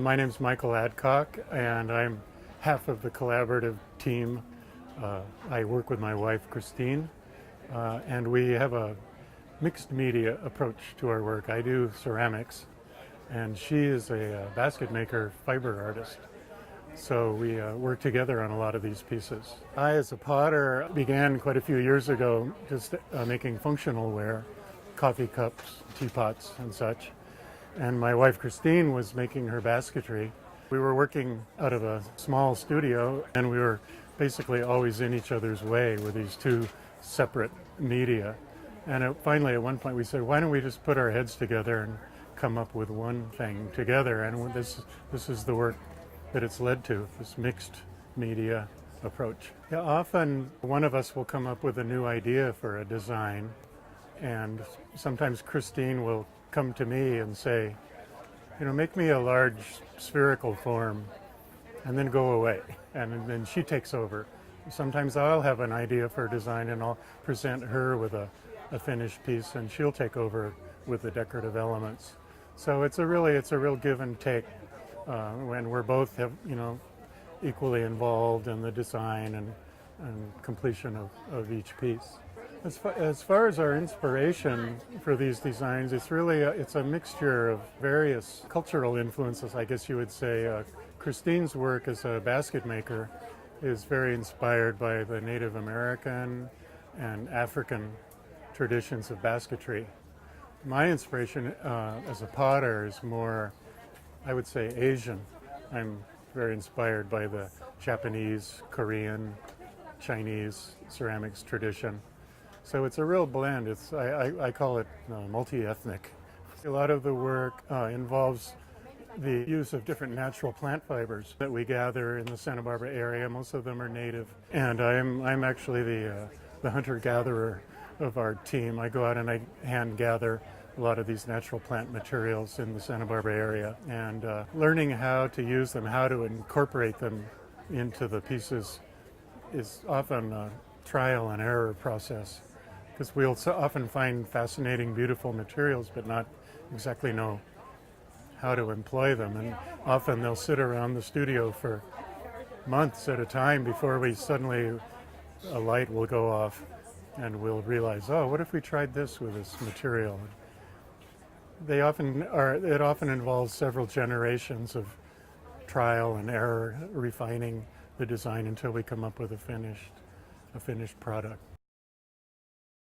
My name's Michael Adcock, and I'm half of the collaborative team. I work with my wife, Christine, and we have a mixed media approach to our work. I do ceramics, and she is a basket maker fiber artist. So we work together on a lot of these pieces. I, as a potter, began quite a few years ago just making functional ware, coffee cups, teapots, and such. And my wife, Christine, was making her basketry. We were working out of a small studio, and we were basically always in each other's way with these two separate media. And finally, at one point, we said, why don't we just put our heads together and come up with one thing together? And this is the work that it's led to, this mixed media approach. Yeah, often one of us will come up with a new idea for a design, and sometimes Christine will come to me and say, make me a large spherical form, and then go away. And then she takes over. Sometimes I'll have an idea for a design and I'll present her with a finished piece, and she'll take over with the decorative elements. So it's a real give and take when we're both equally involved in the design and completion of each piece. As far as our inspiration for these designs, it's a mixture of various cultural influences, I guess you would say. Christine's work as a basket maker is very inspired by the Native American and African traditions of basketry. My inspiration as a potter is more, I would say, Asian. I'm very inspired by the Japanese, Korean, Chinese ceramics tradition. So it's a real blend. I call it multi-ethnic. A lot of the work involves the use of different natural plant fibers that we gather in the Santa Barbara area. Most of them are native. And I'm actually the hunter-gatherer of our team. I go out and I hand gather a lot of these natural plant materials in the Santa Barbara area, and learning how to use them, how to incorporate them into the pieces is often a trial and error process, because we'll so often find fascinating, beautiful materials but not exactly know how to employ them. And often they'll sit around the studio for months at a time before a light will go off and we'll realize, oh, what if we tried this with this material? It often involves several generations of trial and error, refining the design until we come up with a finished product.